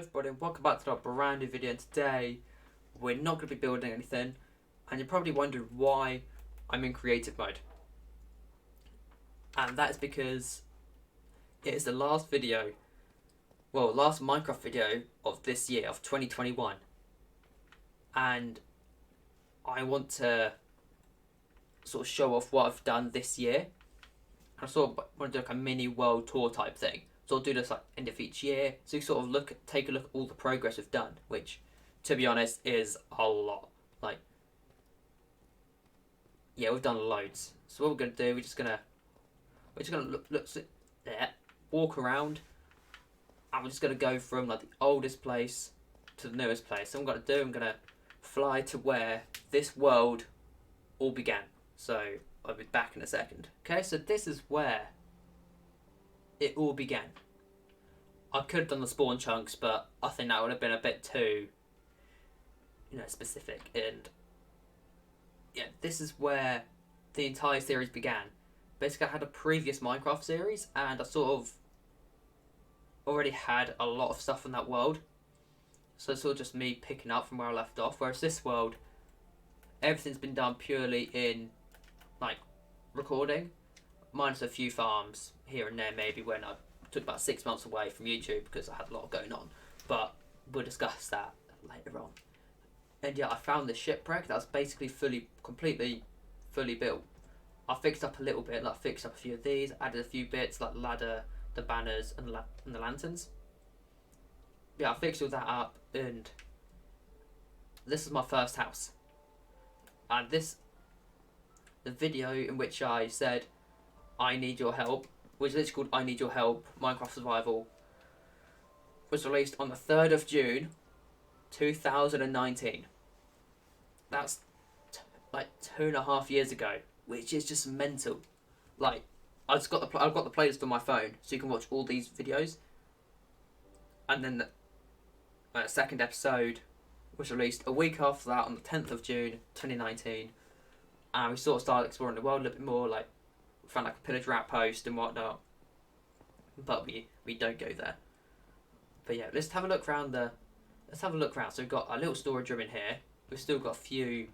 everybody and welcome back to our brand new video, and today we're not going to be building anything, and you're probably wondering why I'm in creative mode. And that is because it is the last last Minecraft video of this year, of 2021. And I want to sort of show off what I've done this year. I sort of want to do like a mini world tour type thing. So I'll do this like end of each year, so you sort of take a look at all the progress we've done, which, to be honest, is a lot. We've done loads. So what we're gonna do, we're just gonna walk around, and we're just gonna go from like the oldest place to the newest place. So what I'm gonna fly to where this world all began. So I'll be back in a second. Okay, so this is where it all began. I could have done the spawn chunks, but I think that would have been a bit too, specific. And yeah, this is where the entire series began. Basically, I had a previous Minecraft series, and I sort of already had a lot of stuff in that world. So it's sort of just me picking up from where I left off. Whereas this world, everything's been done purely in, recording. Minus a few farms here and there, maybe when I took about 6 months away from YouTube because I had a lot going on. But we'll discuss that later on. And yeah, I found this shipwreck that was basically completely fully built. I fixed up a little bit, fixed up a few of these, added a few bits like the ladder, the banners, and the lanterns. Yeah, I fixed all that up, and this is my first house. And the video in which I said, I need your help, which is literally called I Need Your Help, Minecraft Survival, was released on the 3rd of June, 2019. That's 2.5 years ago, which is just mental. I've got the playlist on my phone, so you can watch all these videos. And then the second episode was released a week after that, on the 10th of June, 2019. And we sort of started exploring the world a little bit more, found a pillager outpost and whatnot, but we don't go there. But yeah, let's have a look around. So we've got a little storage room in here. We've still got a few.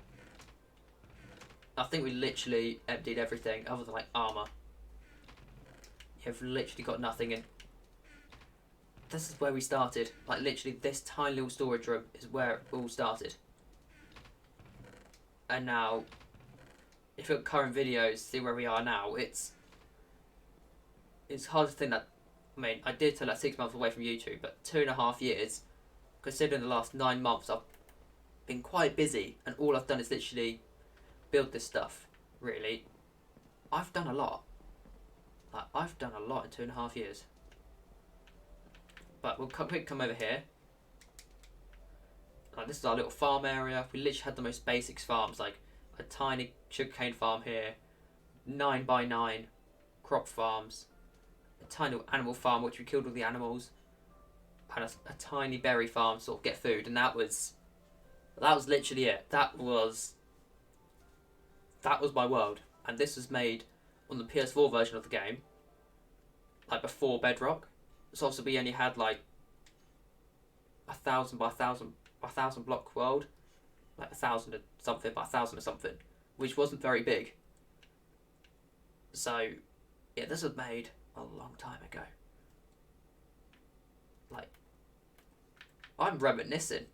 I think we literally emptied everything other than armor. Yeah, we've literally got nothing in. This is where we started. Literally, this tiny little storage room is where it all started. And now, if you look at current videos, see where we are now, it's hard to think that, I did tell that 6 months away from YouTube, but 2.5 years, considering the last 9 months, I've been quite busy, and all I've done is literally build this stuff, really. I've done a lot. I've done a lot in 2.5 years. But we'll quickly come over here. This is our little farm area. We literally had the most basics farms, a tiny sugarcane farm here, 9x9 crop farms, a tiny little animal farm which we killed all the animals, and a tiny berry farm to sort of get food, and that was literally it. That was my world, and this was made on the PS4 version of the game, before Bedrock. So also we only had 1,000 by 1,000 block world, 1,000 or something by 1,000 or something, which wasn't very big. So yeah, this was made a long time ago. I'm reminiscing.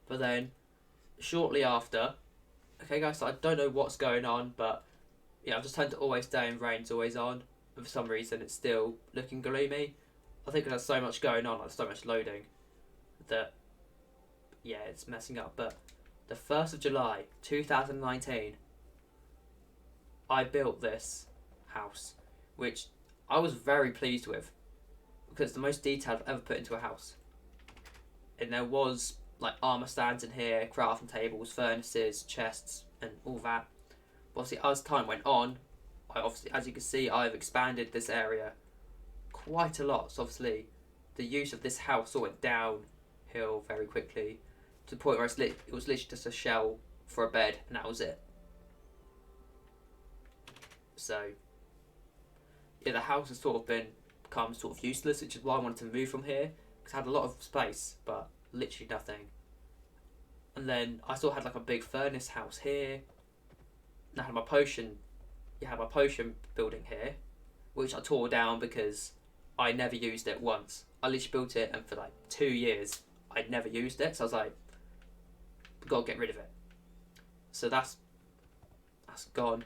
But then shortly after, okay guys, so I don't know what's going on, but yeah, I've just turned to always day and rain's always on, and for some reason it's still looking gloomy. I think there's so much going on, so much loading, that yeah, it's messing up. But the 1st of July 2019, I built this house, which I was very pleased with, because it's the most detailed I've ever put into a house. And there was armor stands in here, crafting tables, furnaces, chests, and all that. But obviously, as time went on, as you can see, I've expanded this area quite a lot. So obviously, the use of this house sort of went downhill very quickly, to the point where it was literally just a shell for a bed, and that was it. So yeah, the house has become useless, which is why I wanted to move from here, because I had a lot of space, but literally nothing. And then I still had like a big furnace house here. And I had my potion, my potion building here, which I tore down because I never used it once. I literally built it, and for like 2 years, I'd never used it. So I was like, gotta get rid of it. So that's gone.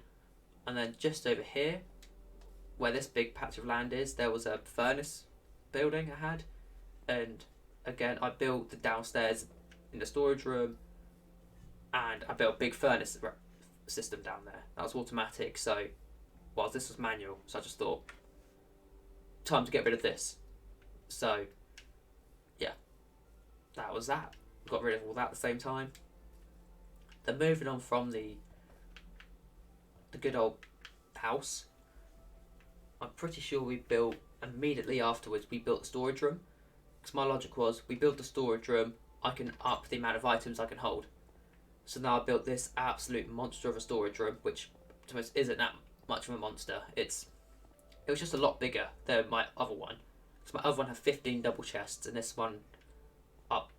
And then just over here, where this big patch of land is, there was a furnace building I had, and again I built the downstairs in the storage room, and I built a big furnace system down there. That was automatic, so this was manual, so I just thought, time to get rid of this. So yeah, that was that. Got rid of all that at the same time. Then moving on from the good old house, I'm pretty sure we built immediately afterwards. We built the storage room, because my logic was, we build the storage room, I can up the amount of items I can hold. So now I built this absolute monster of a storage room, which to us isn't that much of a monster. It was just a lot bigger than my other one. So my other one had 15 double chests, and this one up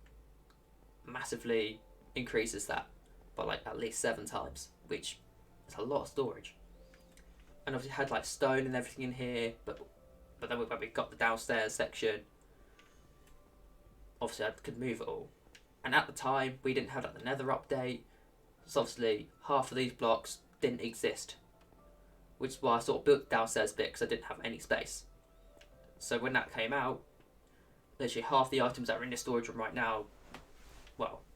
massively increases that by like at least 7 times, which is a lot of storage. And obviously had like stone and everything in here, but then when we got the downstairs section, obviously I could move it all. And at the time, we didn't have like the Nether update, so obviously half of these blocks didn't exist, which is why I sort of built the downstairs bit, because I didn't have any space. So when that came out, literally half the items that are in this storage room right now,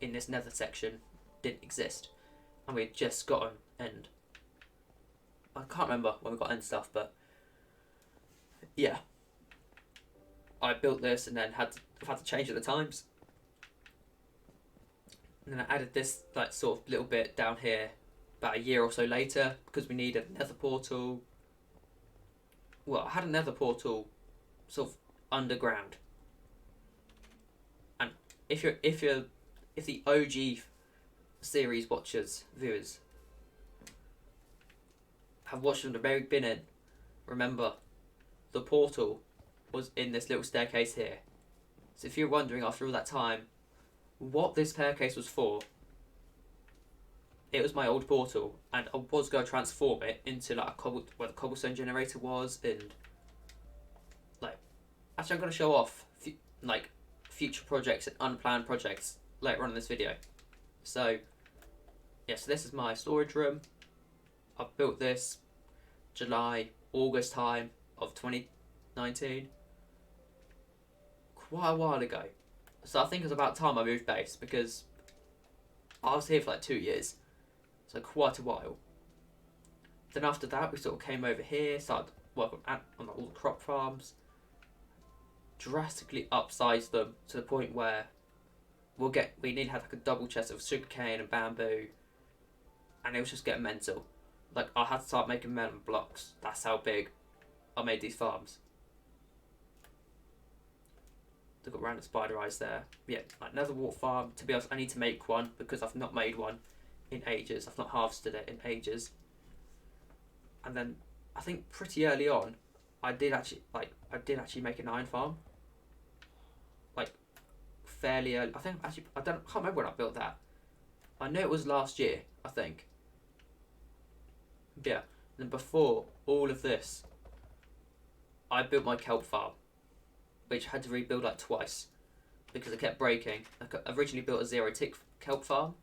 in this Nether section, didn't exist, and we had just got them. And I can't remember when we got end stuff, but yeah, I built this and then I've had to change at the times. And then I added this like sort of little bit down here about a year or so later, because we needed a nether portal. Well, I had a nether portal sort of underground. And if the OG series watchers, viewers, have watched from the very beginning, remember the portal was in this little staircase here. So if you're wondering after all that time what this staircase was for, it was my old portal, and I was going to transform it into like where the cobblestone generator was, and like, actually I'm going to show off like future projects and unplanned projects later on in this video. So yeah, so this is my storage room. I built this August time of 2019, quite a while ago. So I think it was about time I moved base, because I was here for like 2 years, so quite a while. Then after that, we sort of came over here, started working on all the crop farms, drastically upsized them to the point where we nearly had like a double chest of sugarcane and bamboo, and it was just getting mental. Like, I had to start making melon blocks. That's how big I made these farms. They've got random spider eyes there. Yeah, like another water farm. To be honest, I need to make one, because I've not made one in ages. I've not harvested it in ages. And then I think pretty early on, I did actually make an iron farm. Like, fairly early. I can't remember when I built that. I know it was last year, I think. Yeah. And then before all of this, I built my kelp farm, which I had to rebuild like twice because it kept breaking. I originally built a 0-tick kelp farm,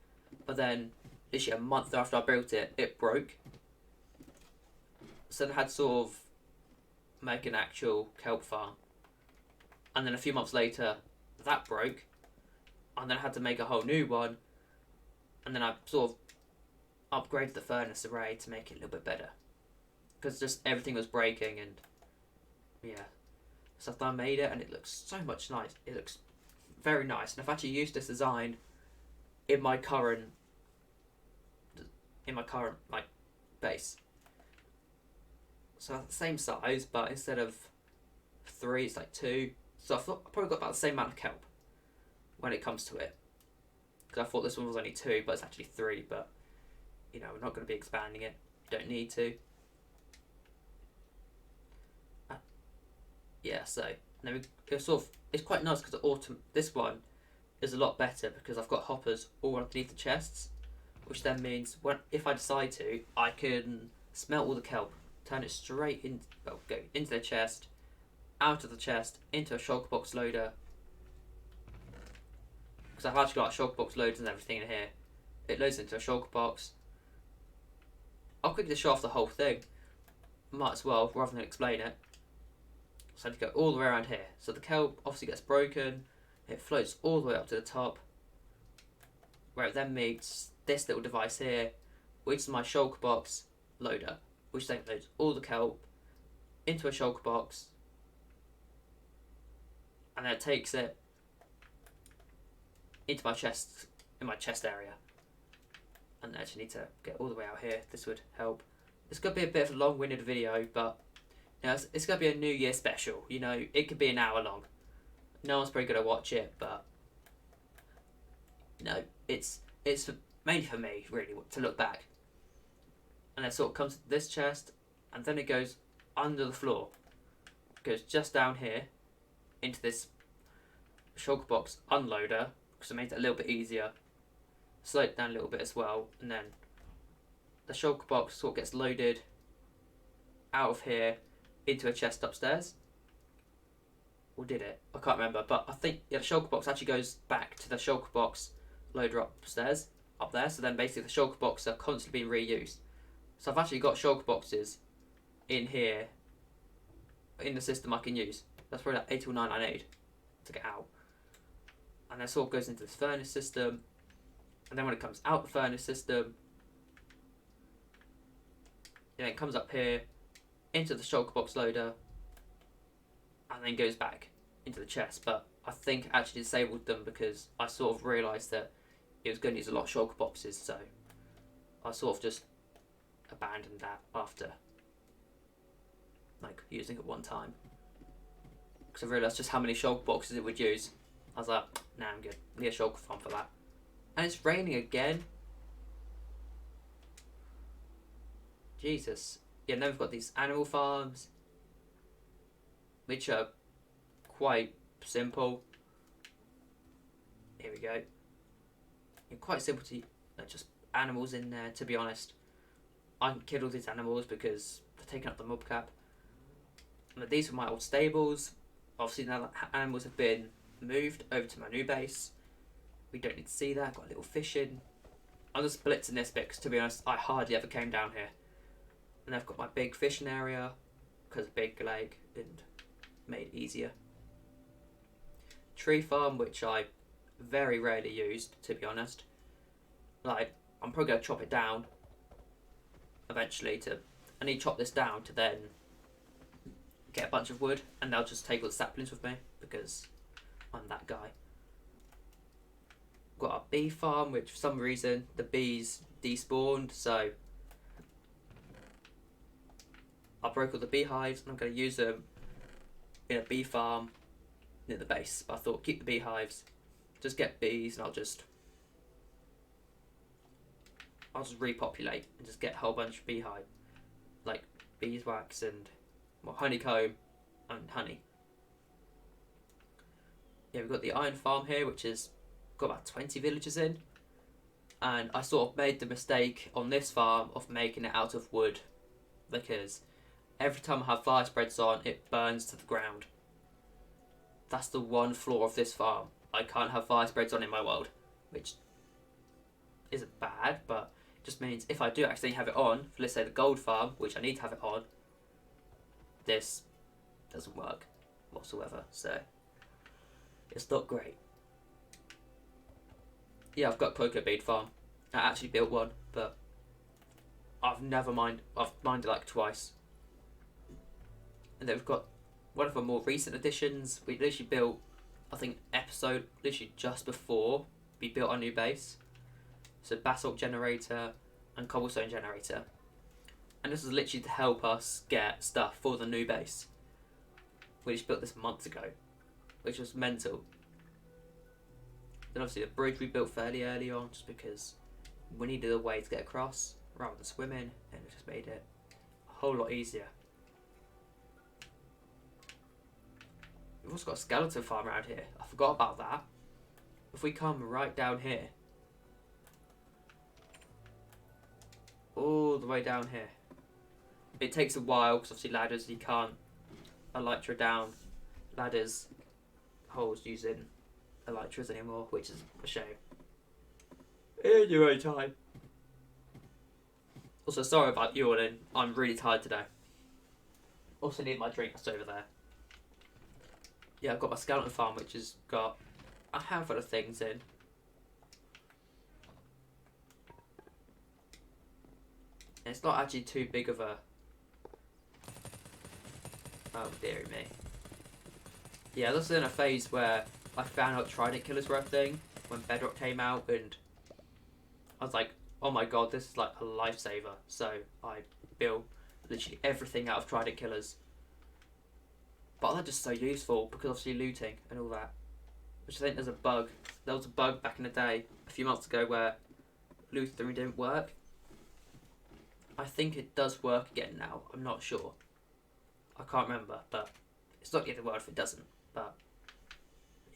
but then literally a month after I built it, it broke. So then I had to sort of make an actual kelp farm. And then a few months later, that broke. And then I had to make a whole new one. And then I sort of upgraded the furnace array to make it a little bit better, because just everything was breaking. And yeah, so I made it, and it looks so much nice. It looks very nice, and I've actually used this design in my current like base. So it's the same size, but instead of 3, it's like 2. So I thought I probably got about the same amount of kelp when it comes to it, because I thought this one was only 2, but it's actually 3. But you know, we're not going to be expanding it. Don't need to. Yeah, so And then it's quite nice because this one is a lot better because I've got hoppers all underneath the chests, which then means if I decide to, I can smelt all the kelp, turn it straight in, go into the chest, out of the chest, into a shulker box loader. Because I've actually got shulker box loaders and everything in here. It loads into a shulker box. I'll quickly show off the whole thing. Might as well, rather than explain it. So I had to go all the way around here. So the kelp obviously gets broken. It floats all the way up to the top, where it then meets this little device here, which is my shulker box loader, which then loads all the kelp into a shulker box, and then it takes it into my chest, in my chest area. And I actually need to get all the way out here. This would help. It's going to be a bit of a long-winded video, but you know, it's going to be a New Year special. You know, it could be an hour long. No one's probably going to watch it, but you know, it's mainly for me, really, to look back. And it sort of comes to this chest, and then it goes under the floor. It goes just down here into this shulker box unloader, because I made it a little bit easier. Slow it down a little bit as well, and then the shulker box sort of gets loaded out of here into a chest upstairs. Or did it? I can't remember, but I think the shulker box actually goes back to the shulker box loader upstairs, up there. So then basically the shulker boxes are constantly being reused. So I've actually got shulker boxes in here in the system I can use. That's probably like 8 or 9 I need to get out. And then sort of goes into this furnace system. And then when it comes out the furnace system, it comes up here into the shulker box loader, and then goes back into the chest. But I think I actually disabled them because I sort of realised that it was going to use a lot of shulker boxes, so I sort of just abandoned that after like using it one time, because I realised just how many shulker boxes it would use. I was like, nah, I'm good. I need a shulker farm for that. And it's raining again. Jesus. Yeah, and then we've got these animal farms, which are quite simple. Here we go. And quite simple to just animals in there, to be honest. I can kill all these animals because they're taking up the mob cap. And these were my old stables. Obviously now that animals have been moved over to my new base, we don't need to see that. Got a little fish in. I'm just blitzing this bit because, to be honest, I hardly ever came down here. And I've got my big fishing area because big lake and made it easier. Tree farm, which I very rarely used, to be honest. Like, I'm probably going to chop it down eventually. I need to chop this down to then get a bunch of wood, and I'll just take all the saplings with me because I'm that guy. Got a bee farm, which for some reason the bees despawned, so I broke all the beehives and I'm going to use them in a bee farm near the base. But I thought, keep the beehives, just get bees, and I'll just repopulate and just get a whole bunch of beehive, like beeswax and honeycomb and honey. Yeah, we've got the iron farm here, which is got about 20 villagers in, and I sort of made the mistake on this farm of making it out of wood, because every time I have fire spreads on, it burns to the ground. That's the one flaw of this farm. I can't have fire spreads on in my world, which isn't bad, but it just means if I do accidentally have it on, for let's say the gold farm, which I need to have it on, this doesn't work whatsoever, so it's not great. Yeah, I've got a cocoa bean farm. I actually built one, but I've mined it like twice. And then we've got one of the more recent additions. We literally built, I think, episode literally just before we built our new base. So basalt generator and cobblestone generator. And this was literally to help us get stuff for the new base. We just built this months ago, which was mental. Then obviously the bridge we built fairly early on, just because we needed a way to get across rather than swimming, and it just made it a whole lot easier. We've also got a skeleton farm around here. I forgot about that. If we come right down here, all the way down here, it takes a while because obviously ladders, you can't elytra down ladders holes using elytras anymore, which is a shame. Anyway, time. Also, sorry about yawning. I'm really tired today. Also need my drink that's over there. Yeah, I've got my skeleton farm, which has got a handful of things in. And it's not actually too big of a... Oh, dearie me. Yeah, this is in a phase where I found out trident killers were a thing when Bedrock came out, and I was like, oh my god, this is like a lifesaver. So I built literally everything out of trident killers. But they're just so useful because obviously looting and all that. Which I think there's a bug. There was a bug back in the day, a few months ago, where looting didn't work. I think it does work again now. I'm not sure. I can't remember, but it's not the end of the world if it doesn't. But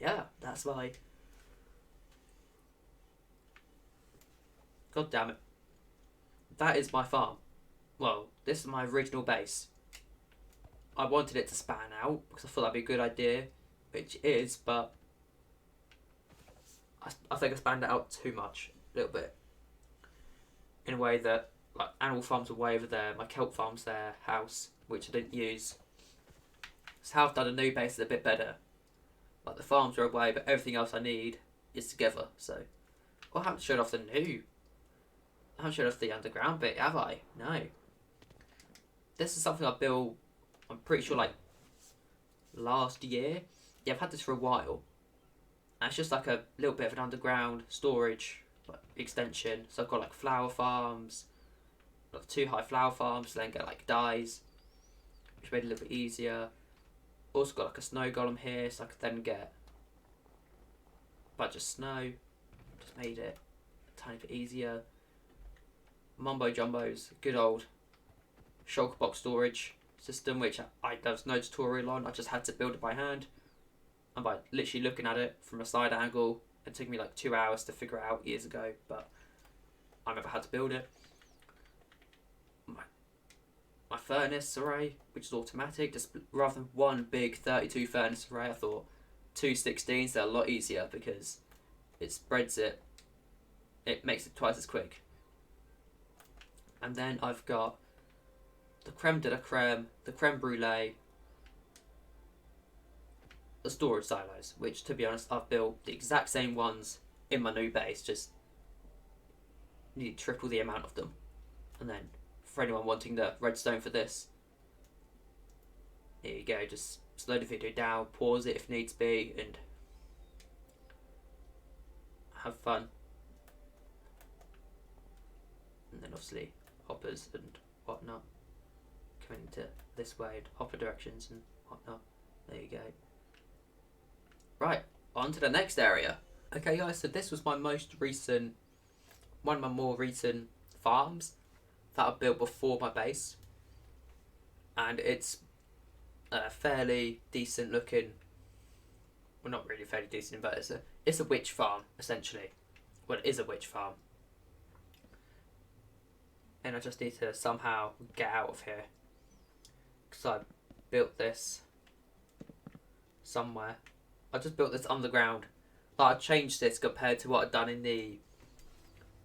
yeah, that's why. God damn it. That is my farm. Well, this is my original base. I wanted it to span out because I thought that'd be a good idea, which it is, but I think I spanned it out too much, a little bit. In a way that, like, animal farms are way over there, my kelp farm's there, house, which I didn't use. So how I've done a new base is a bit better. Like, the farms are away, but everything else I need is together, so. Well, I haven't showed off the new. I haven't showed off the underground bit, have I? No. This is something I built, I'm pretty sure, like, last year. Yeah, I've had this for a while. And it's just like a little bit of an underground storage, like, extension. So I've got, like, flower farms, like 2 high flower farms, then get, like, dyes, which made it a little bit easier. Also got, like, a snow golem here, so I could then get a bunch of snow. Just made it a tiny bit easier. Mumbo Jumbo's good old shulker box storage system, which there was no tutorial on. I just had to build it by hand, and by literally looking at it from a side angle. It took me like 2 hours to figure it out years ago, but I never had to build it. My furnace array, which is automatic, just rather than one big 32 furnace array, I thought 2 16s are a lot easier because it spreads it. It makes it twice as quick. And then I've got the creme de la creme, the creme brulee, the storage silos, which, to be honest, I've built the exact same ones in my new base, just need triple the amount of them. And then for anyone wanting the redstone for this, here you go, just slow the video down, pause it if needs be, and have fun. And then obviously hoppers and whatnot coming into this way, and hopper directions and whatnot. There you go. Right, on to the next area. Okay guys, so this was my most recent, one of my more recent farms that I built before my base. And it's a fairly decent looking, well, not really fairly decent, but it's a witch farm, essentially. Well, it is a witch farm. And I just need to somehow get out of here, because I built this somewhere. I just built this underground. Like, I changed this compared to what I'd done in the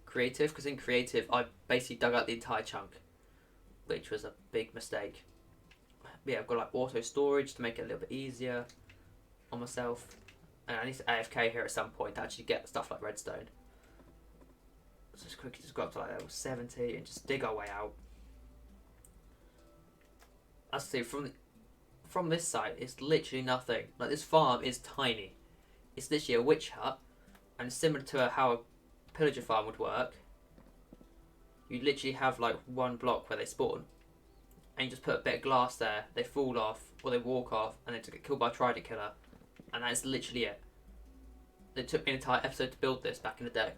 creative, because in creative I basically dug out the entire chunk, which was a big mistake. Yeah, I've got like auto storage to make it a little bit easier on myself, and I need to AFK here at some point to actually get stuff like redstone. So just quickly just go up to like level 70 and just dig our way out. As I see, from this side, it's literally nothing. Like, this farm is tiny. It's literally a witch hut, and similar to how a pillager farm would work, you literally have like one block where they spawn, and you just put a bit of glass there, they fall off, or they walk off, and they get killed by a trident killer, and that's literally it. It took me an entire episode to build this back in the day.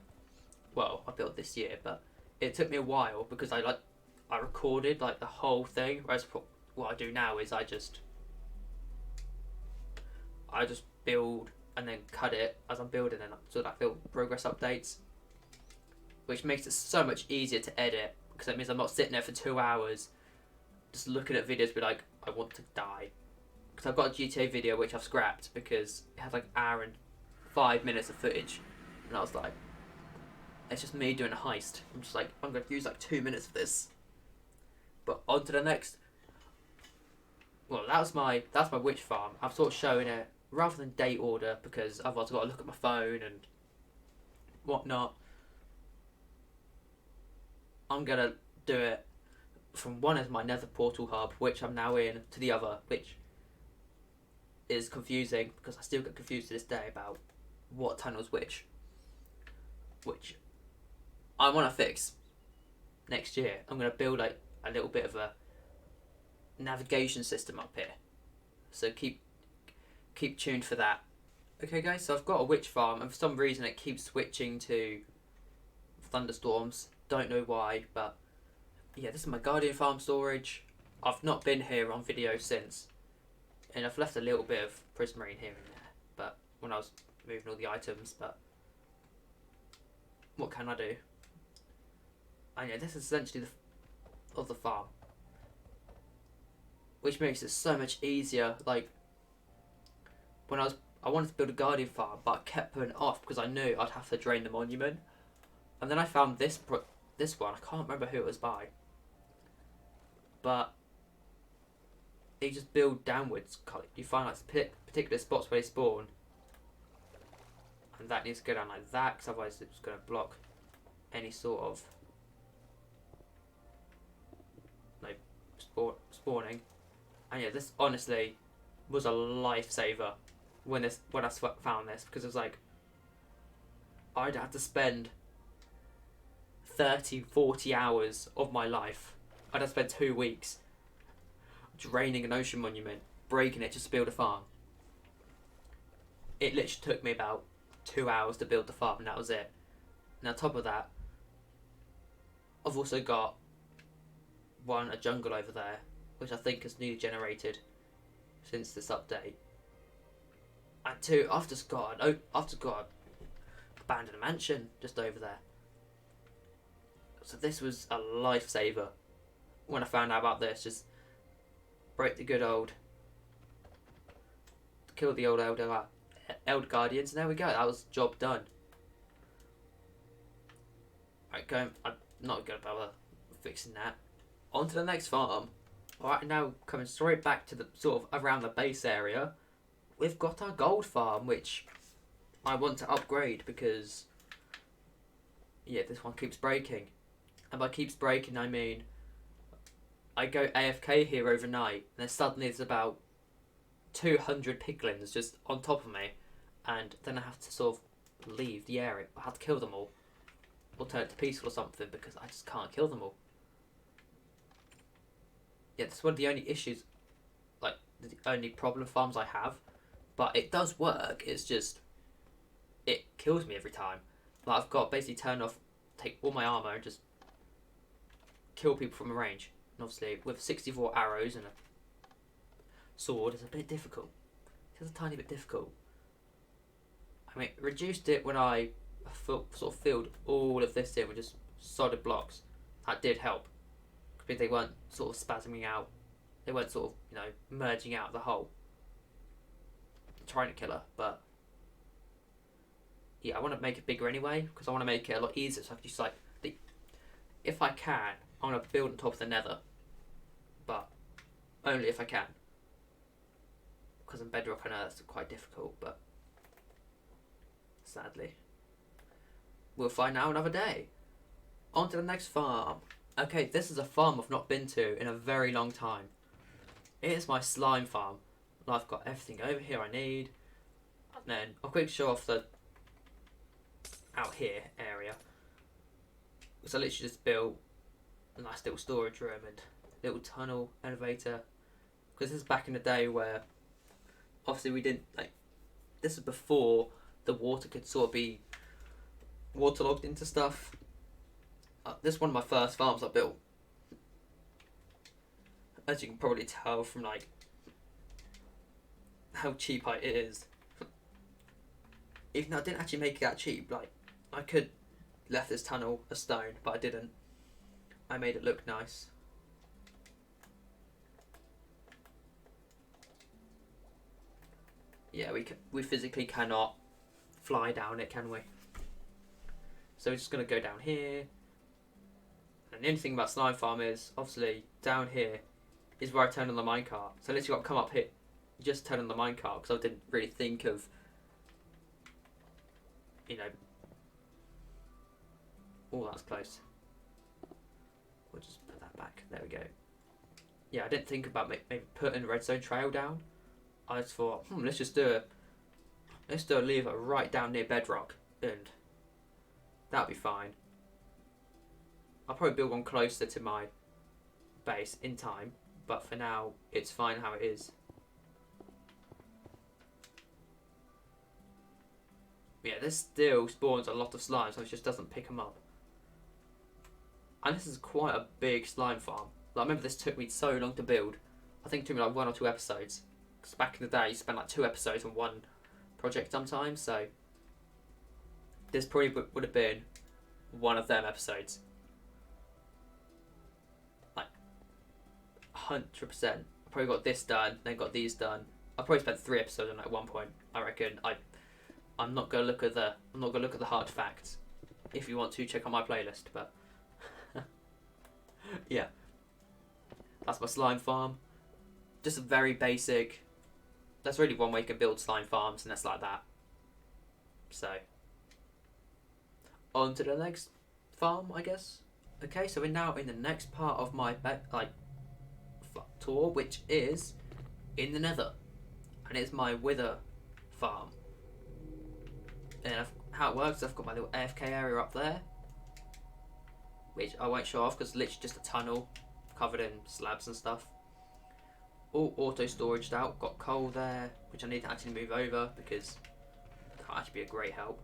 Well, I built this year, but it took me a while because I recorded like the whole thing, whereas what I do now is I just I just build and then cut it as I'm building, and so like little progress updates, which makes it so much easier to edit because that means I'm not sitting there for 2 hours just looking at videos, be like, I want to die. Because I've got a GTA video which I've scrapped because it had like an hour and 5 minutes of footage, and I was like, it's just me doing a heist. I'm just like, I'm gonna use like 2 minutes of this. But on to the next. Well, that's my witch farm. I've sort of shown it rather than date order because otherwise I've got to look at my phone and whatnot. I'm gonna do it from one as my nether portal hub, which I'm now in, to the other, which is confusing because I still get confused to this day about what tunnel's which I want to fix next year. I'm gonna build like a little bit of a navigation system up here, so keep tuned for that. Okay guys, so I've got a witch farm and for some reason it keeps switching to thunderstorms. Don't know why, but yeah, this is my guardian farm storage. I've not been here on video since, and I've left a little bit of prismarine here and there, but when I was moving all the items, but what can I do? And yeah, this is essentially the other farm, which makes it so much easier. Like when I wanted to build a guardian farm, but I kept putting it off because I knew I'd have to drain the monument. And then I found this one. I can't remember who it was by, but they just build downwards. You find like particular spots where they spawn, and that needs to go down like that, because otherwise it's going to block any sort of like spawning. And yeah, this honestly was a lifesaver when I found this, because it was like I'd have to spend 30-40 hours of my life. I'd have spent 2 weeks draining an ocean monument, breaking it just to build a farm. It literally took me about 2 hours to build the farm, and that was it. And on top of that, I've also got a jungle over there, which I think is newly generated since this update. And two, I've just got an abandoned mansion just over there. So this was a lifesaver when I found out about this. Just break the good old, kill the old elder guardians, and there we go. That was job done. Right, I'm not gonna bother fixing that. On to the next farm. Alright, now coming straight back to the sort of around the base area, we've got our gold farm, which I want to upgrade because yeah, this one keeps breaking. And by keeps breaking, I mean I go AFK here overnight, and then suddenly there's about 200 piglins just on top of me, and then I have to sort of leave the area. I have to kill them all, or turn it to peaceful or something, because I just can't kill them all. Yeah, that's one of the only issues, like the only problem farms I have, but it does work. It's just it kills me every time. Like I've got to basically take all my armor and just kill people from a range. And obviously with 64 arrows and a sword, it's a bit difficult. It's a tiny bit difficult. I mean, reduced it when I sort of filled all of this in with just solid blocks. That did help, because they weren't sort of spasming out. They weren't sort of, merging out the hole. Trying to kill her, but yeah, I want to make it bigger anyway, because I want to make it a lot easier. So I can just if I can, I'm going to build on top of the nether, but only if I can, because in bedrock and earth it's quite difficult, but sadly we'll find out another day. On to the next farm. Okay, this is a farm I've not been to in a very long time. It is my slime farm. I've got everything over here I need, and then I'll quick show off the out here area. So I literally just built a nice little storage room and little tunnel elevator, because this is back in the day where obviously we didn't this is before the water could sort of be waterlogged into stuff. This is one of my first farms I built, as you can probably tell from how cheap it is. Even though I didn't actually make it that cheap, like, I could left this tunnel a stone, but I didn't. I made it look nice. Yeah, we physically cannot fly down it, can we? So we're just going to go down here. And the only thing about Slime Farm is, obviously, down here is where I turn on the minecart. So I literally got to come up here, just turn on the minecart, because I didn't really think of, you know... Oh, that's close. We'll just put that back. There we go. Yeah, I didn't think about maybe putting a redstone trail down. I just thought, let's do a lever right down near bedrock, and that'll be fine. I'll probably build one closer to my base in time, but for now, it's fine how it is. Yeah, this still spawns a lot of slime, so it just doesn't pick them up. And this is quite a big slime farm. Like, I remember this took me so long to build. I think it took me like 1 or 2 episodes. Because back in the day, you spent like 2 episodes on one project sometimes, so this probably would have been one of them episodes. Like, 100%. I probably got this done, then got these done. I probably spent 3 episodes on it at one point. I reckon. I'm not gonna look at the hard facts. If you want to, check on my playlist. But yeah, that's my slime farm. Just a very basic. That's really one way you can build slime farms, and that's like that. So, on to the next farm, I guess. Okay, so we're now in the next part of my tour, which is in the Nether, and it's my Wither farm. And how it works, I've got my little AFK area up there, which I won't show off because it's literally just a tunnel covered in slabs and stuff. All auto storaged out. Got coal there, which I need to actually move over because it can't actually be a great help.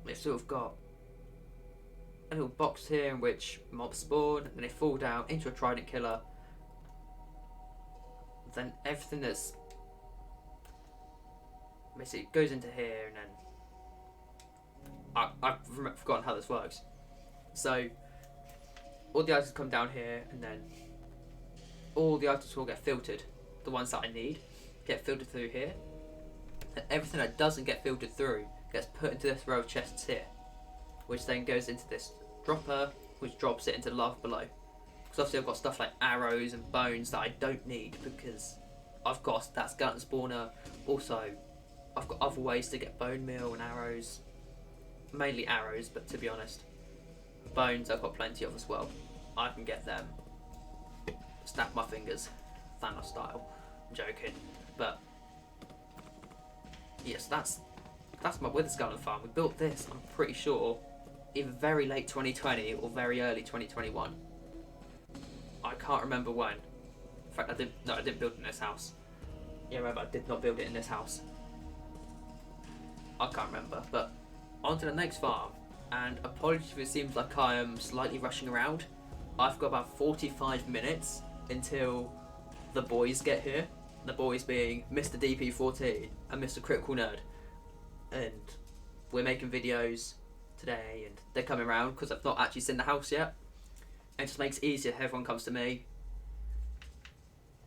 We've sort of got a little box here in which mobs spawn, and they fall down into a trident killer. Then everything that's basically goes into here, and then I've forgotten how this works. So all the items come down here, and then all the items will get filtered. The ones that I need get filtered through here, and everything that doesn't get filtered through gets put into this row of chests here, which then goes into this dropper, which drops it into the lava below. Because obviously I've got stuff like arrows and bones that I don't need because I've got that skeleton spawner. Also, I've got other ways to get bone meal and arrows. Mainly arrows, but to be honest, bones I've got plenty of as well. I can get them. Snap my fingers, Thanos style. I'm joking, but yes, that's my Wither skeleton farm. We built this, I'm pretty sure, either very late 2020 or very early 2021. I can't remember when. In fact, I didn't build it in this house. Yeah, remember, I did not build it in this house. I can't remember, but on to the next farm. And apologies if it seems like I am slightly rushing around. I've got about 45 minutes until the boys get here. The boys being Mr. DP14 and Mr. Critical Nerd. And we're making videos today, and they're coming around because I've not actually seen the house yet. And it just makes it easier if everyone comes to me,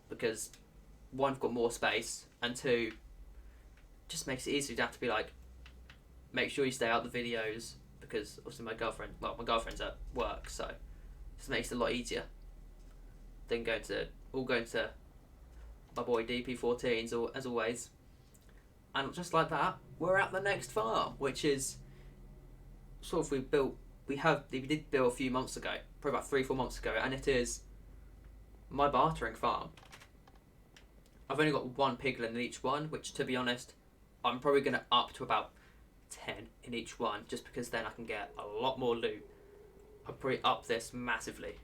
because 1, I've got more space, and 2, just makes it easier to have to be like, make sure you stay out the videos, because obviously my girlfriend's at work, so it just makes it a lot easier than going to my boy DP14's as always. And just like that, we're at the next farm, which is sort of we did build a few months ago, probably about 3-4 months ago, and it is my bartering farm. I've only got 1 piglin in each one, which, to be honest, I'm probably going to up to about 10 in each one, just because then I can get a lot more loot. I'll probably up this massively.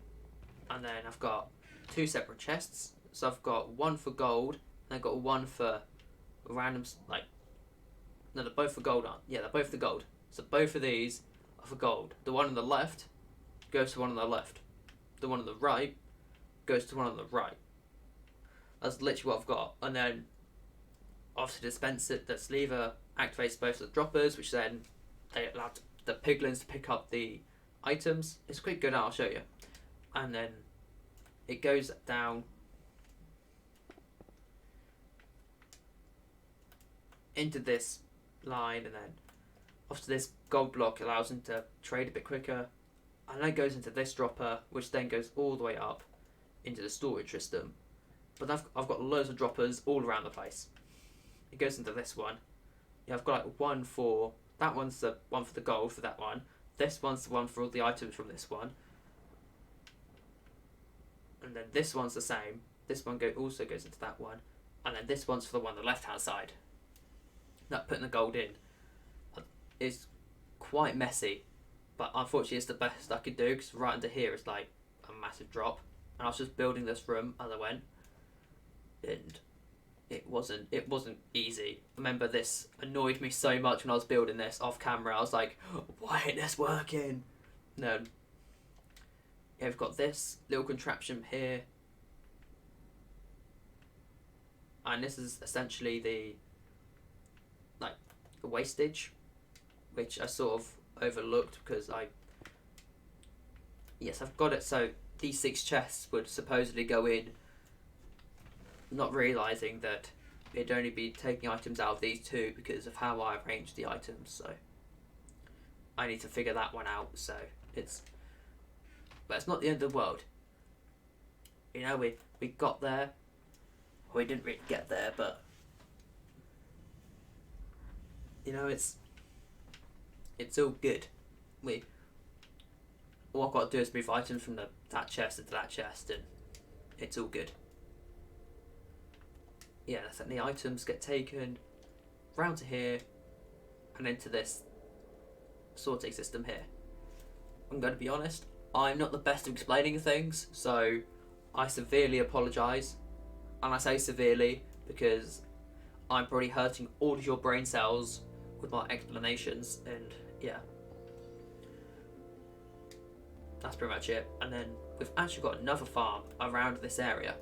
And then I've got 2 separate chests. So I've got 1 for gold, and I've got 1 for random, no, they're both for gold, aren't they? Yeah, they're both for gold. So both of these are for gold. The one on the left goes to one on the left. The one on the right goes to one on the right. That's literally what I've got. And then Obviously, the sleever activates both of the droppers, which then they allow the piglins to pick up the items. It's quite good. I'll show you. And then it goes down into this line, and then obviously this gold block allows them to trade a bit quicker, and then it goes into this dropper, which then goes all the way up into the storage system. But I've got loads of droppers all around the place. It goes into this one. Yeah, I've got like one for that one's the one for the gold for that one. This one's the one for all the items from this one. And then this one's the same. This one also goes into that one. And then this one's for the one on the left hand side. That putting the gold in is quite messy, but unfortunately it's the best I could do because right under here is like a massive drop. And I was just building this room as I went, and it wasn't easy. I remember this annoyed me so much when I was building this off camera. I was like, why ain't this working? No. Yeah, we've got this little contraption here, and this is essentially the wastage, which I sort of overlooked because I've got it. So these 6 chests would supposedly go in, not realising that it'd only be taking items out of these 2 because of how I arranged the items. So I need to figure that one out. So but it's not the end of the world. You know, we got there. We didn't really get there, but you know, it's all good. All I've got to do is move items from that chest into that chest, and it's all good. Yeah, so the items get taken round to here and into this sorting system here. I'm going to be honest, I'm not the best at explaining things, so I severely apologise. And I say severely because I'm probably hurting all of your brain cells with my explanations, and yeah, that's pretty much it. And then we've actually got another farm around this area,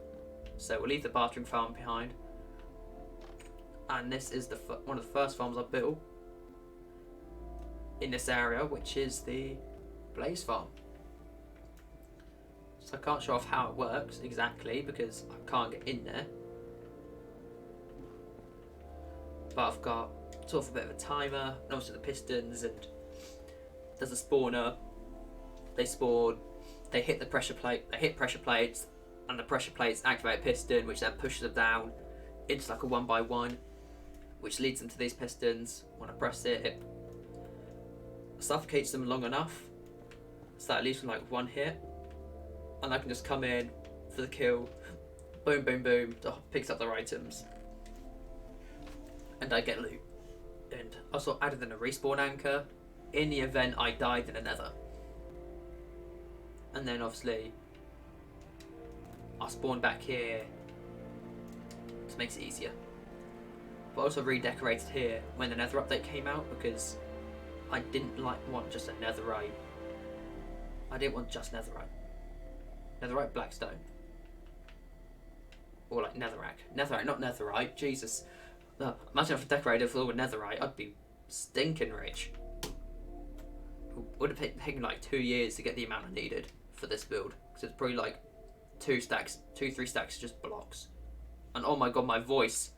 so we'll leave the bartering farm behind, and this is one of the first farms I built in this area, which is the Blaze farm. So I can't show off how it works exactly because I can't get in there, but I've got sort of a bit of a timer, and also the pistons, and there's a spawner. They spawn, they hit the pressure plate, they hit pressure plates, and the pressure plates activate a piston, which then pushes them down into like a 1x1, which leads them to these pistons. When I press it, it suffocates them long enough so that it leaves them like 1 hit, and I can just come in for the kill, boom, boom, boom, picks up their items, and I get loot. And I also added in a respawn anchor in the event I died in a nether. And then obviously I spawned back here to make it easier. But I also redecorated here when the nether update came out because I didn't want just a netherite. I didn't want just netherite. Netherite blackstone. Or like netherrack. Netherite, not netherite. Jesus. Imagine if I decorated it with netherite, I'd be stinking rich. It would have taken like 2 years to get the amount I needed for this build, because it's probably like 3 stacks just blocks. And oh my god, my voice.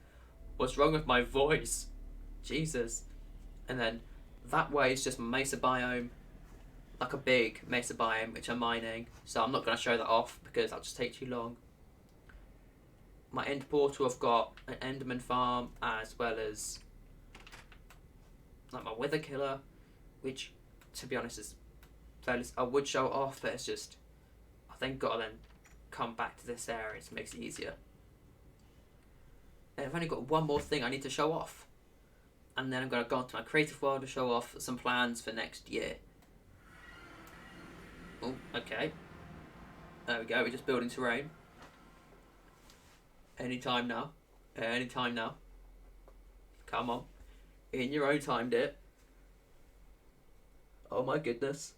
What's wrong with my voice? Jesus. And then that way is just mesa biome, like a big mesa biome which I'm mining, so I'm not going to show that off because that'll just take too long. My end portal, I've got an enderman farm as well as like my wither killer, which to be honest is fairly, I would show it off, but it's just I then got to then come back to this area to make it easier. And I've only got one more thing I need to show off, and then I'm going to go into my creative world to show off some plans for next year. Oh, okay. There we go, we're just building terrain. Anytime now. Anytime now. Come on. In your own time, dear. Oh my goodness.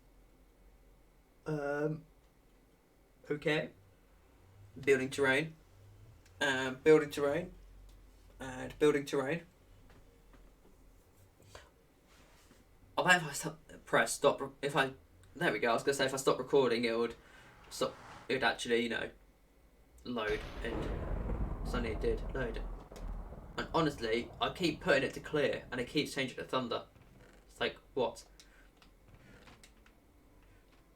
Okay. Building terrain. Building terrain. And building terrain. I bet if I press stop, if I, there we go. I was gonna say if I stop recording, it would stop. It would actually, load, and suddenly it did load. And honestly, I keep putting it to clear, and it keeps changing to thunder. It's like what?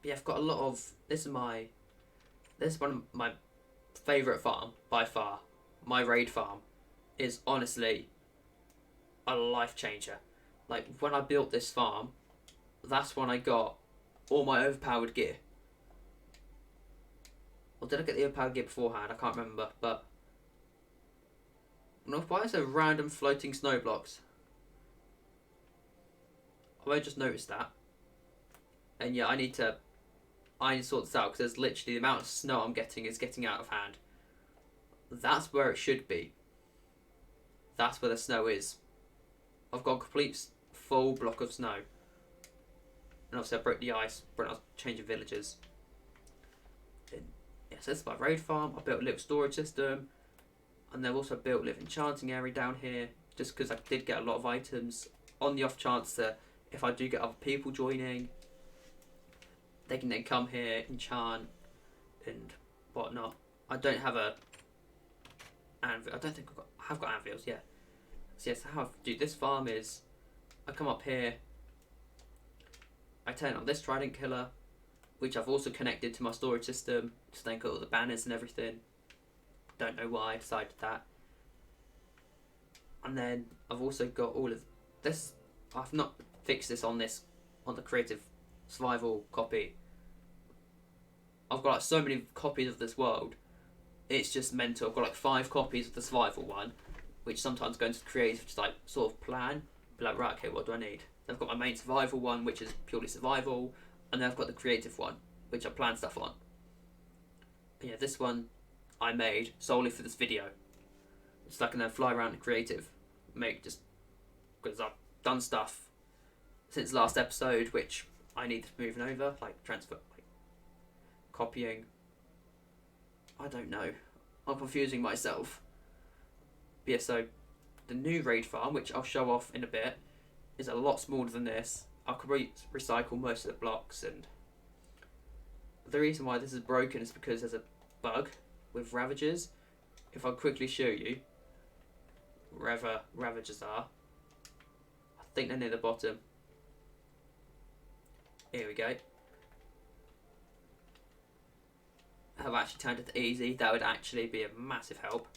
But yeah, I've got a lot of. This is one of my favourite farm by far. My raid farm is honestly a life changer. Like when I built this farm, that's when I got all my overpowered gear. Or did I get the overpowered gear beforehand? I can't remember, but no, why is there random floating snow blocks? I just noticed that. And yeah, I need to sort this out because there's literally the amount of snow I'm getting is getting out of hand. That's where it should be. That's where the snow is. I've got a complete full block of snow. And obviously I broke the ice when I was changing villages. And yeah, so this is my raid farm. I built a little storage system. And then also built a little enchanting area down here. Just because I did get a lot of items. On the off chance that if I do get other people joining, they can then come here, enchant, and whatnot. I don't have a anvil. I don't think I have got anvils, yeah. So yes, how I do this farm is I come up here, I turn on this trident killer, which I've also connected to my storage system, to then got all the banners and everything. Don't know why I decided that. And then I've also got all of this. I've not fixed this on the creative survival copy. I've got like so many copies of this world. It's just mental. I've got like 5 copies of the survival one, which sometimes go into creative, just like sort of plan. Be like, right, okay, what do I need? Then I've got my main survival one, which is purely survival, and then I've got the creative one, which I plan stuff on. And yeah, this one I made solely for this video. So I can then fly around and creative, just because I've done stuff since last episode, which I need to move over, like transfer, like copying. I don't know. I'm confusing myself. But yeah, so the new raid farm, which I'll show off in a bit, is a lot smaller than this. I could recycle most of the blocks, and the reason why this is broken is because there's a bug with Ravagers. If I quickly show you wherever Ravagers are, I think they're near the bottom. Here we go. Have actually turned it to easy. That would actually be a massive help.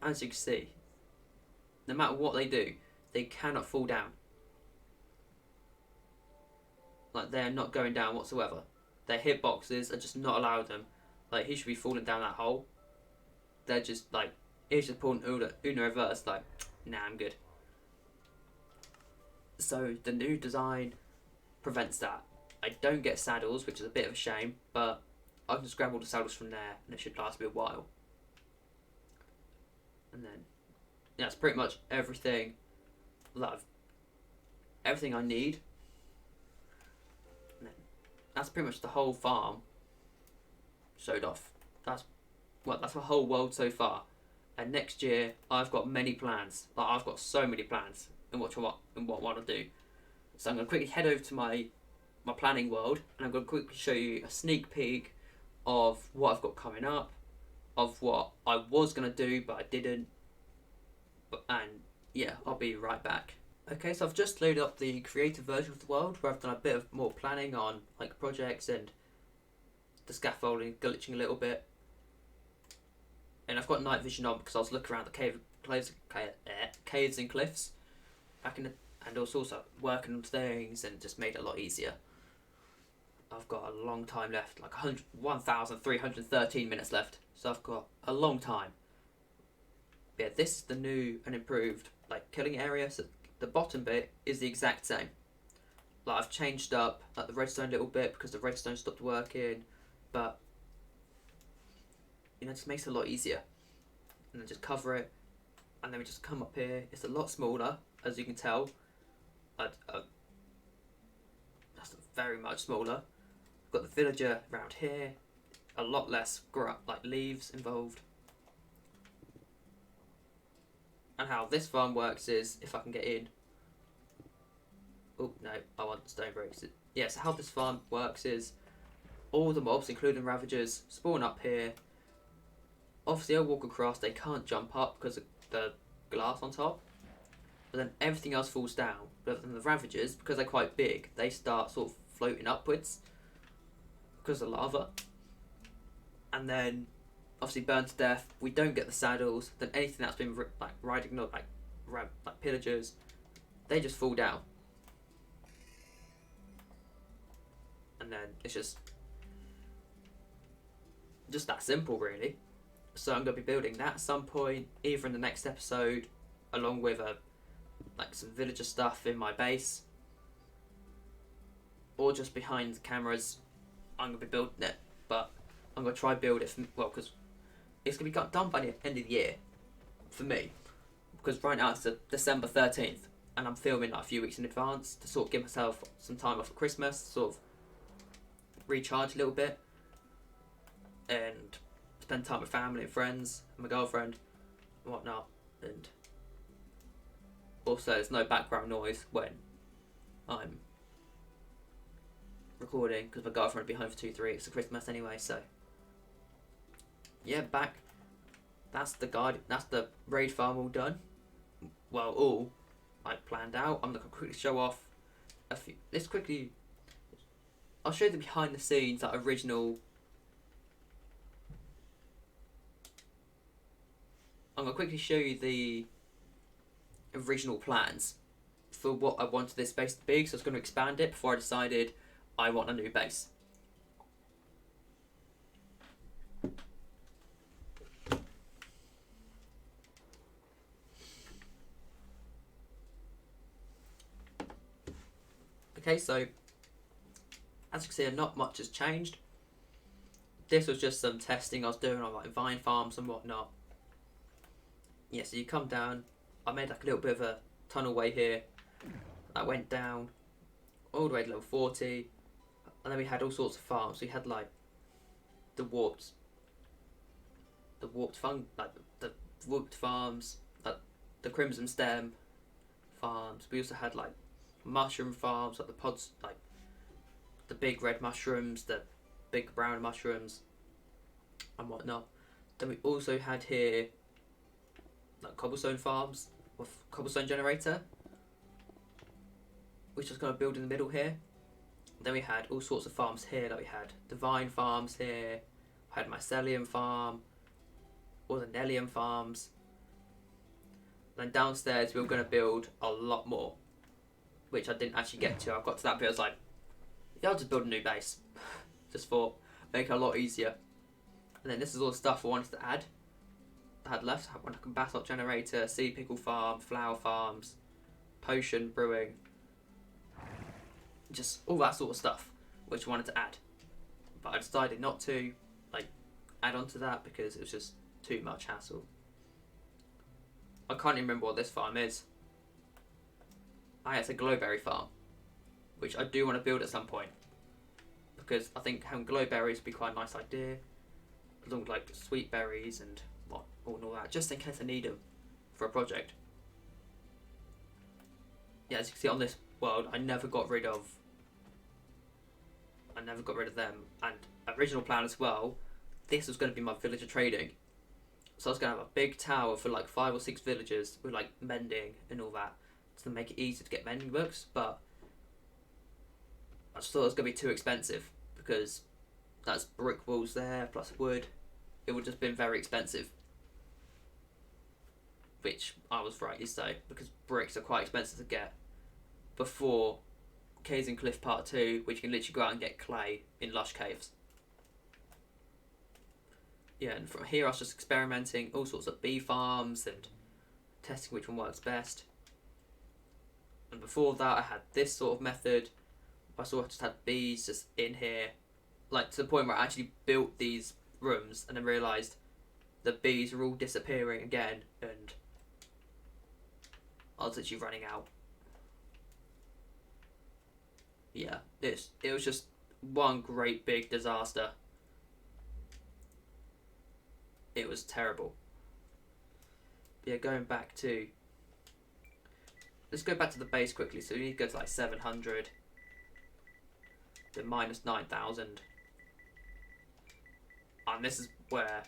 As you can see, no matter what they do, they cannot fall down. Like, they're not going down whatsoever. Their hitboxes are just not allowing them. Like, he should be falling down that hole. They're just like, he's just pulling Uno reverse, like, nah, I'm good. So the new design prevents that. I don't get saddles, which is a bit of a shame, but I can just grab all the saddles from there and it should last me a while. And then that's pretty much everything everything I need. And then that's pretty much the whole farm showed off. That's the whole world so far. And next year I've got many plans. Like, I've got so many plans in what I want to do. So I'm gonna quickly head over to my planning world, and I'm going to quickly show you a sneak peek of what I've got coming up, of what I was going to do but I didn't, and yeah, I'll be right back. Okay, so I've just loaded up the creative version of the world where I've done a bit of more planning on like projects and the scaffolding glitching a little bit, and I've got night vision on because I was looking around the caves and cliffs back in the, and also working on things, and just made it a lot easier. I've got a long time left, like 1,313 minutes left, so I've got a long time. But yeah, this is the new and improved like killing area. So the bottom bit is the exact same. Like, I've changed up like the redstone a little bit because the redstone stopped working, but it just makes it a lot easier. And then just cover it, and then we just come up here. It's a lot smaller, as you can tell. That's very much smaller. Got the villager around here, a lot less like leaves involved. And how this farm works is, if I can get in. Oh no, I want stone bricks. Yeah, so how this farm works is, all the mobs, including Ravagers, spawn up here. Obviously, I'll walk across. They can't jump up because of the glass on top. But then everything else falls down. But then the Ravagers, because they're quite big, they start sort of floating upwards because of lava. And then, obviously, burn to death. We don't get the saddles. Then anything that's been like riding, like pillagers, they just fall down. And then it's just that simple, really. So I'm going to be building that at some point, either in the next episode, along with like some villager stuff in my base, or just behind the cameras. I'm going to be building it, but I'm going to try build it, because it's going to be done by the end of the year, for me. Because right now it's December 13th, and I'm filming like a few weeks in advance to sort of give myself some time off for Christmas, sort of recharge a little bit, and spend time with family and friends, and my girlfriend, and whatnot. And also, there's no background noise when I'm recording, because my girlfriend will be home for 2-3 weeks for Christmas anyway. So yeah, back. That's the raid farm all done. Well, all like planned out. I'm gonna quickly show off a few. I'll show you the behind the scenes, that original. I'm gonna quickly show you the original plans for what I wanted this base to be. So I was going to expand it before I decided I want a new base. Okay, so as you can see, not much has changed. This was just some testing I was doing on like vine farms and whatnot. Yeah, so you come down. I made like a little bit of a tunnelway here. I went down all the way to level 40, and then we had all sorts of farms. We had like the warped farms, like the Crimson Stem farms. We also had like mushroom farms, like the pods, like the big red mushrooms, the big brown mushrooms, and whatnot. Then we also had here like cobblestone farms with cobblestone generator, which I was going to build in the middle here. Then we had all sorts of farms here, like we had divine farms here, I had mycelium farm, all the Nellium farms. Then downstairs we were going to build a lot more, which I didn't actually get to. I got to that bit, I was like, yeah, I'll just build a new base. Just for make it a lot easier. And then this is all the stuff I wanted to add. I had left. I had like a basalt generator, sea pickle farm, flower farms, potion brewing, just all that sort of stuff, which I wanted to add. But I decided not to like add on to that because it was just too much hassle. I can't even remember what this farm is. It's a glowberry farm, which I do want to build at some point, because I think having glowberries would be quite a nice idea, along with like sweet berries and all that, just in case I need them for a project. Yeah, as you can see on this world, I never got rid of them. And original plan as well, this was going to be my villager trading. So I was going to have a big tower for like 5 or 6 villagers with like mending and all that, to make it easier to get mending books. But I just thought it was going to be too expensive, because that's brick walls there plus wood. It would just been very expensive, which I was rightly so, because bricks are quite expensive to get before Caves and Cliff Part 2, which you can literally go out and get clay in lush caves. Yeah, and from here I was just experimenting all sorts of bee farms and testing which one works best. And before that I had this sort of method. I sort of just had bees just in here, like to the point where I actually built these rooms and then realised the bees were all disappearing again, and I was literally running out. Yeah, it was just one great big disaster. It was terrible. yeah, going back to... Let's go back to the base quickly. So we need to go to like 700. Then minus 9,000. And this is where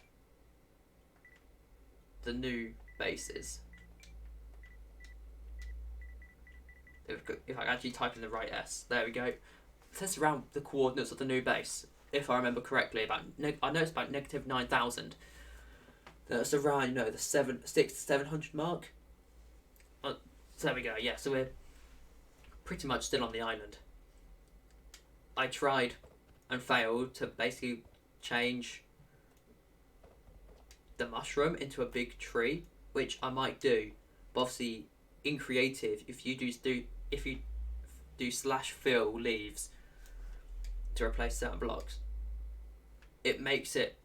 the new base is. If I actually type in the right S, there we go. It says around the coordinates of the new base, if I remember correctly. I know it's about negative 9,000. That's around, you know, the 600 to 700 mark. So there we go. Yeah, so we're pretty much still on the island. I tried and failed to basically change the mushroom into a big tree, which I might do. But obviously, in creative, if you do slash fill leaves to replace certain blocks, it makes it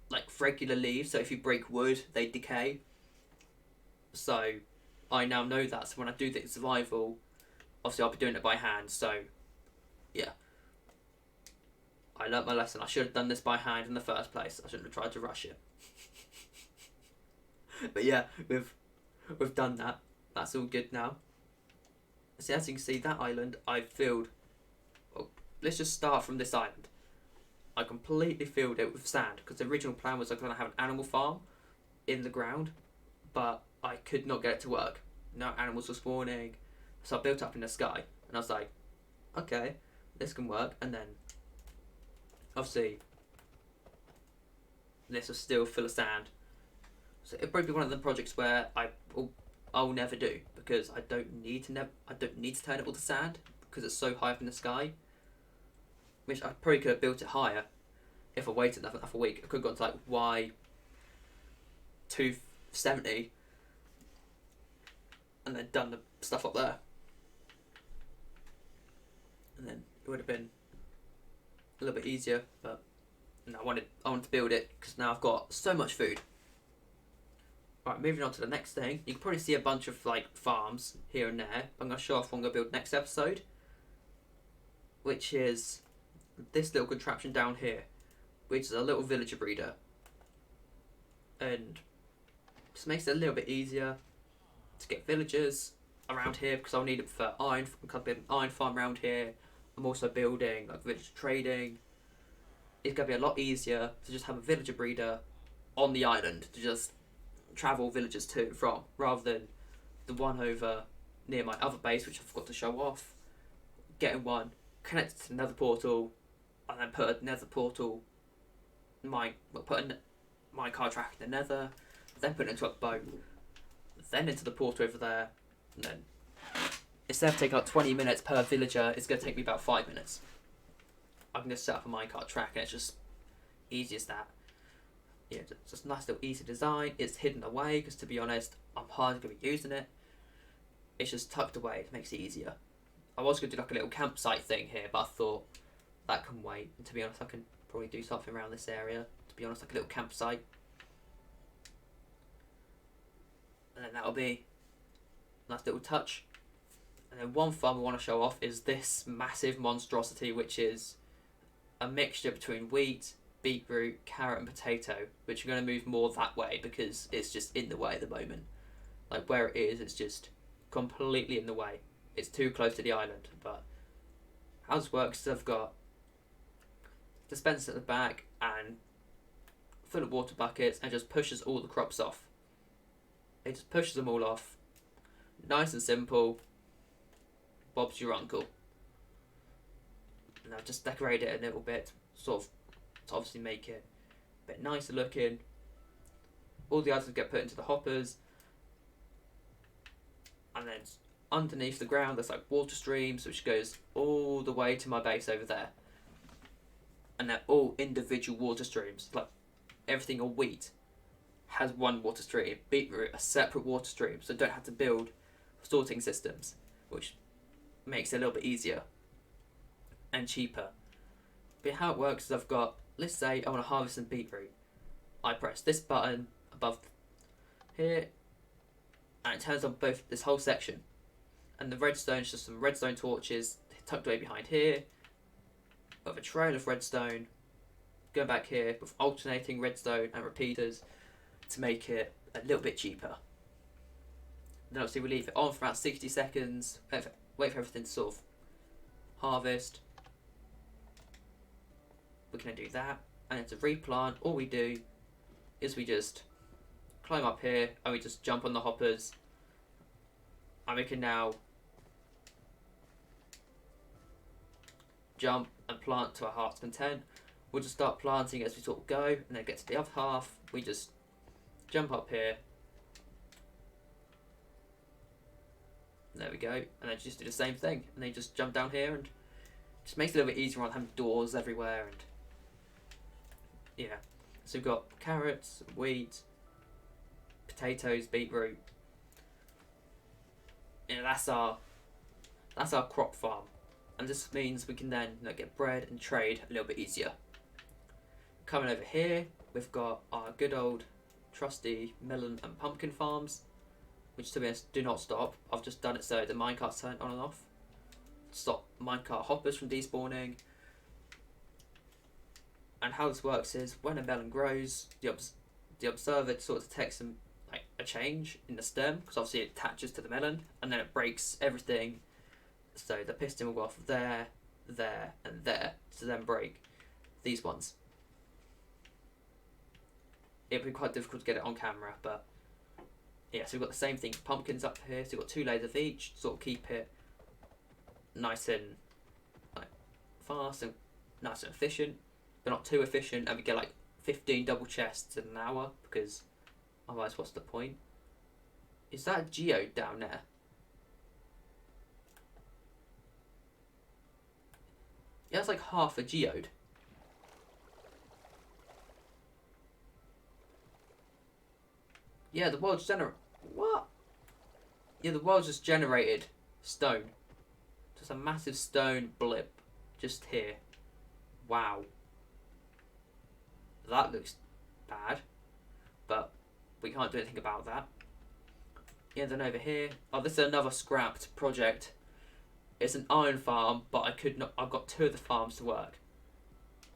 like regular leaves. So if you break wood, they decay. So I now know that. So when I do the survival, obviously I'll be doing it by hand. So yeah, I learnt my lesson. I should have done this by hand in the first place. I shouldn't have tried to rush it. But yeah, we've done that. That's all good now. So as you can see, that island I've filled. Well, let's just start from this island. I completely filled it with sand because the original plan was I was going to have an animal farm in the ground, but I could not get it to work. No animals were spawning, so I built up in the sky, and I was like, okay, this can work. And then, obviously, this was still full of sand. So it'd probably be one of the projects where I'll never do because I don't need to turn it all to sand because it's so high up in the sky. Which I probably could have built it higher if I waited enough a week. I could have gone to like Y270 and then done the stuff up there, and then it would have been a little bit easier. But no, I wanted to build it because now I've got so much food. Right, moving on to the next thing. You can probably see a bunch of like farms here and there. I'm going to show off what I'm going to build next episode, which is this little contraption down here, which is a little villager breeder, and just makes it a little bit easier to get villagers around here because I'll need it for iron. Because I've an iron farm around here. I'm also building like villager trading. It's going to be a lot easier to just have a villager breeder on the island to just travel villagers to and from, rather than the one over near my other base, which I forgot to show off. Getting one connected to another portal, and then put another portal, put a minecart track in the nether, then put it into a boat, then into the portal over there, and then instead of taking like 20 minutes per villager, it's going to take me about 5 minutes. I can just set up a minecart track, and it's just easy as that. Yeah, it's just a nice little easy design. It's hidden away because, to be honest, I'm hardly going to be using it. It's just tucked away. It makes it easier. I was going to do like a little campsite thing here, but I thought that can wait. And to be honest, I can probably do something around this area. To be honest, like a little campsite. And then that'll be a nice little touch. And then one farm I want to show off is this massive monstrosity, which is a mixture between wheat, beetroot, carrot and potato, which I'm going to move more that way because it's just in the way at the moment. Like where it is, it's just completely in the way. It's too close to the island. But how this works is I've got dispenser at the back and full of water buckets, and just pushes all the crops off. It just pushes them all off. Nice and simple. Bob's your uncle. And I've just decorated it a little bit, sort of, to obviously make it a bit nicer looking. All the items get put into the hoppers, and then underneath the ground there's like water streams which goes all the way to my base over there, and they're all individual water streams. Like everything on wheat has one water stream, beetroot a separate water stream, so I don't have to build sorting systems, which makes it a little bit easier and cheaper. But how it works is I've got, let's say I want to harvest some beetroot. I press this button above here, and it turns on both this whole section. And the redstone is just some redstone torches tucked away behind here, with a trail of redstone going back here with alternating redstone and repeaters to make it a little bit cheaper. Then obviously we leave it on for about 60 seconds, wait for everything to sort of harvest. We can do that, and then to replant, all we do is we just climb up here and we just jump on the hoppers, and we can now jump and plant to our heart's content. We'll just start planting as we sort of go, and then get to the other half, we just jump up here. There we go, and then just do the same thing, and then just jump down here, and just makes it a little bit easier on having doors everywhere. And yeah, so we've got carrots, wheat, potatoes, beetroot. You know, that's our crop farm, and this means we can then get bread and trade a little bit easier. Coming over here, we've got our good old trusty melon and pumpkin farms, which to be honest do not stop. I've just done it so the minecart's turned on and off. Stop minecart hoppers from despawning. And how this works is when a melon grows, the observer sort of detects a change in the stem, because obviously it attaches to the melon, and then it breaks everything. So the piston will go off there, there, and there to then break these ones. It'd be quite difficult to get it on camera, but yeah, so we've got the same thing for pumpkins up here. So we've got 2 layers of each, sort of keep it nice and fast and nice and efficient, but not too efficient, and we get 15 double chests in an hour, because otherwise what's the point? Is that a geode down there? Yeah, it's like half a geode. Yeah, the world what? Yeah, the world just generated stone. Just a massive stone blip just here. Wow. That looks bad, but we can't do anything about that. Yeah, then over here, oh, this is another scrapped project. It's an iron farm, but I've got 2 of the farms to work,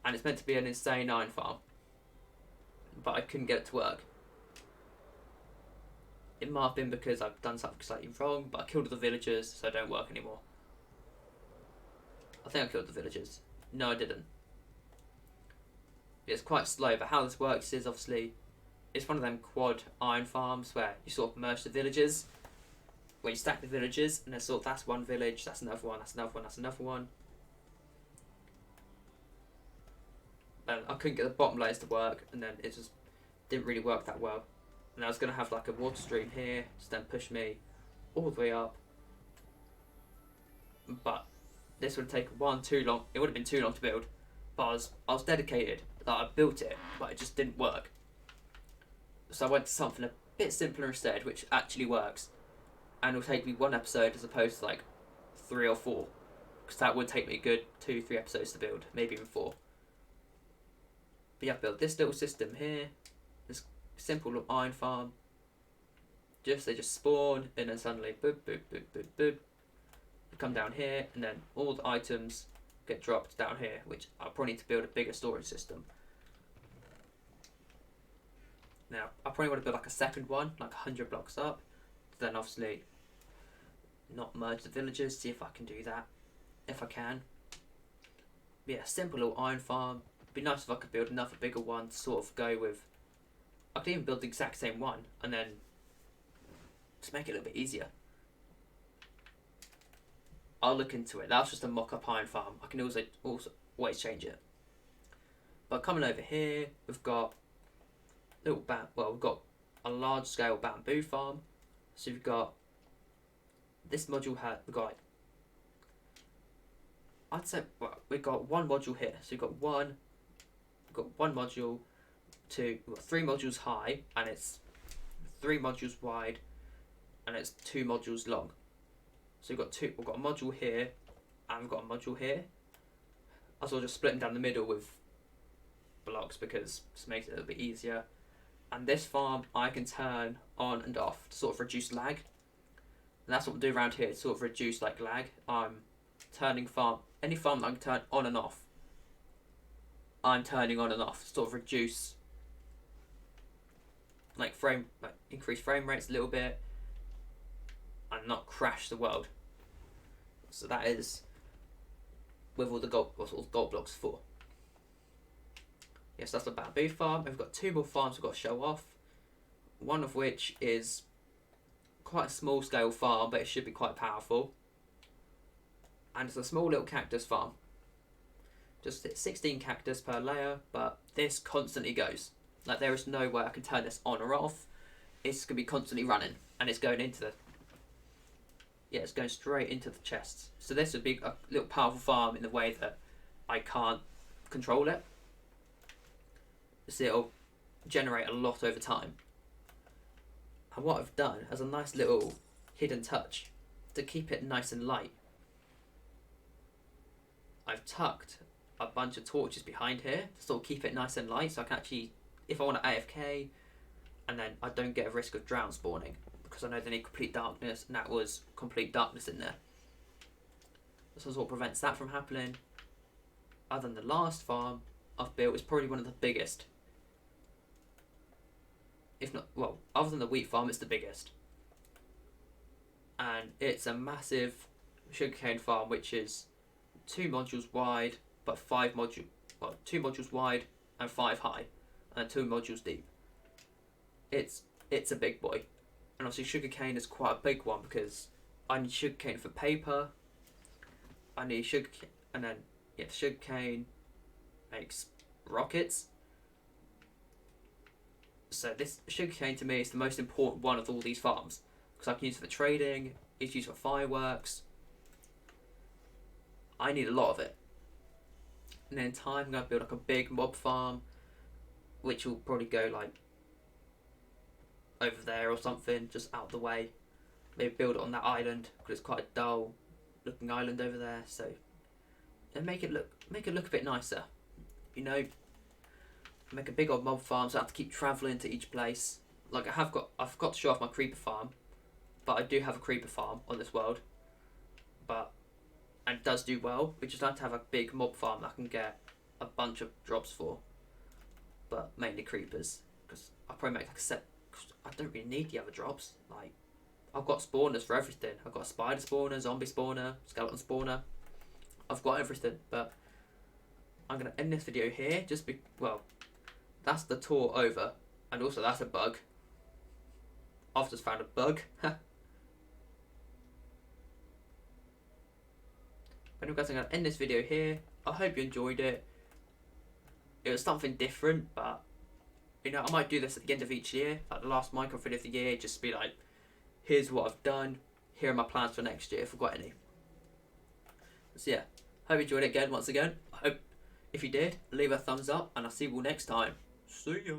and it's meant to be an insane iron farm, but I couldn't get it to work. It might have been because I've done something slightly wrong, but I killed all the villagers, so I don't work anymore. I think I killed the villagers. No, I didn't. It's quite slow, but how this works is obviously it's one of them quad iron farms where you sort of merge the villages, where you stack the villages, and then sort of that's one village, that's another one, that's another one, that's another one. And I couldn't get the bottom layers to work, and then it just didn't really work that well. And I was going to have a water stream here to then push me all the way up. But this would have taken too long. It would have been too long to build. But I was dedicated that I built it, but it just didn't work. So I went to something a bit simpler instead, which actually works. And it'll take me 1 episode as opposed to 3 or 4. Because that would take me a good 2-3 episodes to build, maybe even 4. But yeah, I've built this little system here. This simple little iron farm. They just spawn, and then suddenly boop, boop, boop, boop, boop. They come down here, and then all the items get dropped down here, which I'll probably need to build a bigger storage system. Now, I probably want to build a second one, 100 blocks up. Then obviously not merge the villages, see if I can do that. If I can. But yeah, simple little iron farm. It'd be nice if I could build another bigger one to sort of go with. I could even build the exact same one and then just make it a little bit easier. I'll look into it. That's just a mock-up iron farm. I can also always change it. But coming over here, we've got we've got a large-scale bamboo farm. So we've got this module we've got we've got 1 module here. So we've got one module, we've got 3 modules high, and it's 3 modules wide, and it's 2 modules long. So we've got a module here, and we've got a module here. I'll just split them down the middle with blocks because it makes it a little bit easier. And this farm I can turn on and off to sort of reduce lag. And that's what we do around here, to sort of reduce lag. I'm turning any farm that I can turn on and off, I'm turning on and off to sort of reduce increase frame rates a little bit and not crash the world. So that is with all the gold blocks for. Yes, that's the bamboo farm. We've got 2 more farms we've got to show off. One of which is quite a small scale farm, but it should be quite powerful. And it's a small little cactus farm. Just 16 cactus per layer, but this constantly goes. Like, there is no way I can turn this on or off. It's going to be constantly running, and it's going into the... Yeah, it's going straight into the chests. So this would be a little powerful farm in the way that I can't control it. So it'll generate a lot over time. And what I've done as a nice little hidden touch to keep it nice and light, I've tucked a bunch of torches behind here to sort of keep it nice and light, so I can actually, if I want to AFK, and then I don't get a risk of drown spawning, because I know they need complete darkness, and that was complete darkness in there. This is what prevents that from happening. Other than the last farm I've built, is probably one of the biggest. If not, well, other than the wheat farm, it's the biggest. And it's a massive sugarcane farm, which is 2 modules wide, but 2 modules wide and 5 high, and 2 modules deep. It's a big boy. And obviously sugarcane is quite a big one, because I need sugarcane for paper. I need sugarcane, and then sugarcane makes rockets. So this sugarcane to me is the most important one of all these farms, because I can use it for trading, it's used for fireworks. I need a lot of it. And then in time I'm going to build like a big mob farm, which will probably go like over there or something, just out the way. Maybe build it on that island, because it's quite a dull looking island over there, so and make it look a bit nicer, you know. Make a big old mob farm, so I have to keep travelling to each place. Like I forgot to show off my creeper farm, but I do have a creeper farm on this world, and it does do well. We just have to have a big mob farm that I can get a bunch of drops for, but mainly creepers, because I probably make like a set. I don't really need the other drops. Like, I've got spawners for everything. I've got a spider spawner, zombie spawner, skeleton spawner. I've got everything, but I'm gonna end this video here. That's the tour over, and also that's a bug. I've just found a bug. Anyway guys, I'm going to end this video here. I hope you enjoyed it. It was something different, but you know, I might do this at the end of each year, like the last Minecraft video of the year, just be like, here's what I've done, here are my plans for next year if I've got any. So yeah, hope you enjoyed it again, once again. I hope if you did, leave a thumbs up, and I'll see you all next time. See ya!